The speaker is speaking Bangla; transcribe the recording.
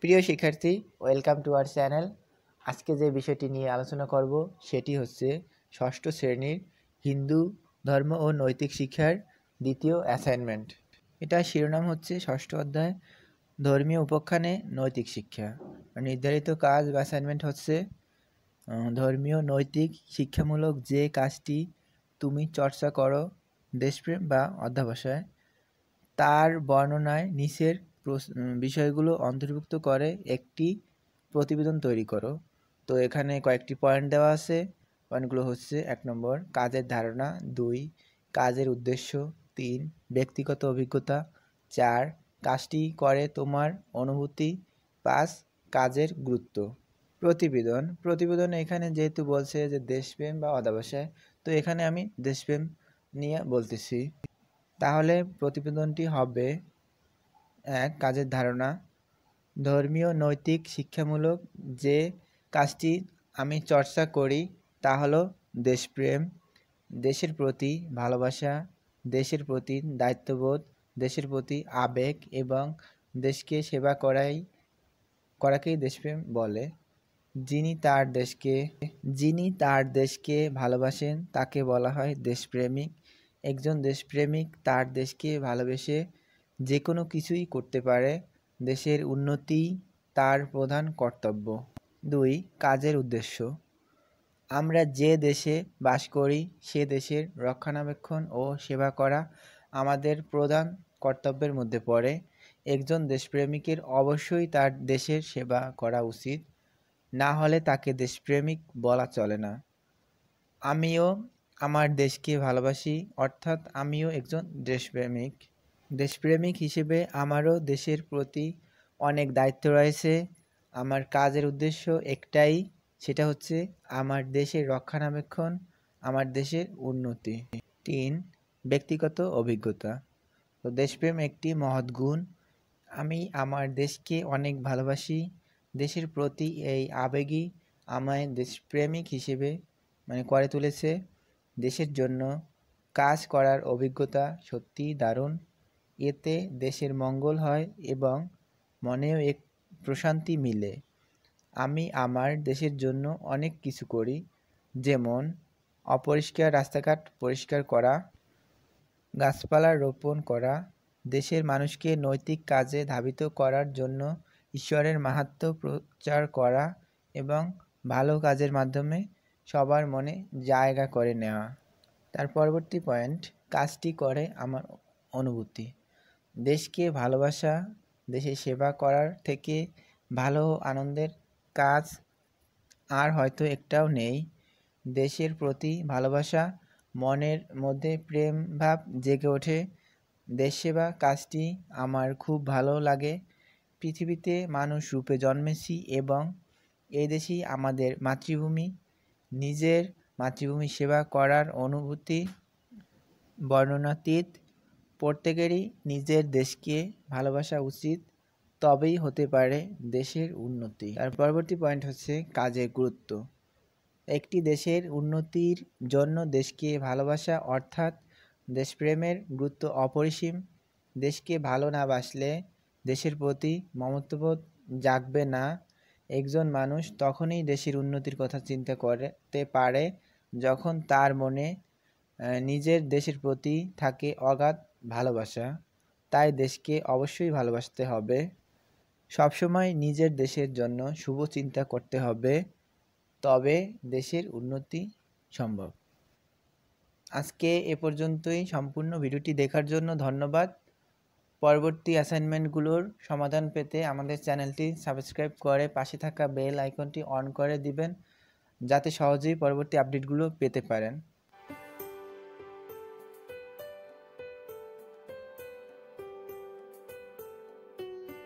প্রিয় শিক্ষার্থী, ওয়েলকাম টু আওয়ার চ্যানেল। আজকে যে বিষয়টি নিয়ে আলোচনা করব সেটি হচ্ছে ষষ্ঠ শ্রেণীর হিন্দু ধর্ম ও নৈতিক শিক্ষার দ্বিতীয় অ্যাসাইনমেন্ট। এটা শিরোনাম হচ্ছে ষষ্ঠ অধ্যায় ধর্মীয় উপাখ্যানে নৈতিক শিক্ষা। নির্ধারিত কাজ বা অ্যাসাইনমেন্ট হচ্ছে ধর্মীয় নৈতিক শিক্ষামূলক যে কাজটি তুমি চর্চা করো দেশপ্রেম বা অধ্যবসায়, তার বর্ণনায় নিচের বিষয়গুলো অন্তর্ভুক্ত করে একটি প্রতিবেদন তৈরি করো। তো এখানে কয়েকটি পয়েন্ট দেওয়া আছে। পয়েন্টগুলো হচ্ছে: 1 নম্বর কাজের ধারণা, 2 কাজের উদ্দেশ্য, 3 ব্যক্তিগত অভিজ্ঞতা, 4 কাজটি করে তোমার অনুভূতি, 5 কাজের গুরুত্ব। প্রতিবেদন এখানে যেহেতু বলছে যে দেশপ্রেম বা অধ্যবসায়, তো এখানে আমি দেশপ্রেম নিয়ে বলতেছি। তাহলে প্রতিবেদনটি হবে: 1 কাজের ধারণা, ধর্মীয় নৈতিক শিক্ষামূলক যে কাজটি আমি চর্চা করি তা হলো দেশপ্রেম, দেশের প্রতি ভালোবাসা, দেশের প্রতি দায়িত্ববোধ, দেশের প্রতি আবেগ এবং দেশকে সেবা করাকেই দেশপ্রেম বলে। যিনি তার দেশকে ভালোবাসেন তাকে বলা হয় দেশপ্রেমিক। একজন দেশপ্রেমিক তার দেশকে ভালোবেসে যে কোনো কিছুই করতে পারে। দেশের উন্নতিই তার প্রধান কর্তব্য। 2 কাজের উদ্দেশ্য, আমরা যে দেশে বাস করি সে দেশের রক্ষণাবেক্ষণ ও সেবা করা আমাদের প্রধান কর্তব্যের মধ্যে পড়ে। একজন দেশপ্রেমিকের অবশ্যই তার দেশের সেবা করা উচিত, না হলে তাকে দেশপ্রেমিক বলা চলে না। আমিও আমার দেশকে ভালোবাসি, অর্থাৎ আমিও একজন দেশপ্রেমিক হিসেবে আমারও দেশের প্রতি অনেক দায়িত্ব রয়েছে। আমার কাজের উদ্দেশ্য একটাই, সেটা হচ্ছে আমার দেশের রক্ষণাবেক্ষণ, আমার দেশের উন্নতি। 3 ব্যক্তিগত অভিজ্ঞতা, তো দেশপ্রেম একটি মহৎ গুণ। আমি আমার দেশকে অনেক ভালোবাসি। দেশের প্রতি এই আবেগই আমায় দেশপ্রেমিক হিসেবে করে তুলেছে। দেশের জন্য কাজ করার অভিজ্ঞতা সত্যিই দারুণ। এতে দেশের মঙ্গল হয় এবং মনেও এক প্রশান্তি মিলে। আমি আমার দেশের জন্য অনেক কিছু করি, যেমন অপরিষ্কার রাস্তাঘাট পরিষ্কার করা, গাছপালা রোপণ করা, দেশের মানুষকে নৈতিক কাজে ধাবিত করার জন্য ঈশ্বরের মাহাত্ম্য প্রচার করা এবং ভালো কাজের মাধ্যমে সবার মনে জায়গা করে নেওয়া। তার পরবর্তী পয়েন্ট, কাজটি করে আমার অনুভূতি। দেশকে ভালোবাসা, দেশের সেবা করার থেকে ভালো আনন্দের কাজ আর হয়তো একটাও নেই। দেশের প্রতি ভালোবাসা, মনের মধ্যে প্রেম ভাব জেগে ওঠে। দেশসেবা কাজটি আমার খুব ভালো লাগে। পৃথিবীতে মানুষ রূপে জন্মেছি এবং এই দেশই আমাদের মাতৃভূমি। নিজের মাতৃভূমি সেবা করার অনুভূতি বর্ণনাতীত। প্রত্যেকেরই নিজের দেশকে ভালোবাসা উচিত, তবেই হতে পারে দেশের উন্নতি। তার পরবর্তী পয়েন্ট হচ্ছে কাজের গুরুত্ব। একটি দেশের উন্নতির জন্য দেশকে ভালোবাসা অর্থাৎ দেশপ্রেমের গুরুত্ব অপরিসীম। দেশকে ভালো না বাসলে দেশের প্রতি মমত্ববোধ জাগবে না। একজন মানুষ তখনই দেশের উন্নতির কথা চিন্তা করতে পারে যখন তার মনে নিজের দেশের প্রতি থাকে অগাধ ভালোবাসা। তাই দেশকে অবশ্যই ভালোবাসতে হবে। সবসময় নিজের দেশের জন্য শুভ চিন্তা করতে হবে, তবে দেশের উন্নতি সম্ভব। আজকে এ পর্যন্তই। সম্পূর্ণ ভিডিওটি দেখার জন্য ধন্যবাদ। পরবর্তী অ্যাসাইনমেন্টগুলোর সমাধান পেতে আমাদের চ্যানেলটি সাবস্ক্রাইব করে পাশে থাকা বেল আইকনটি অন করে দিবেন, যাতে সহজেই পরবর্তী আপডেটগুলো পেতে পারেন।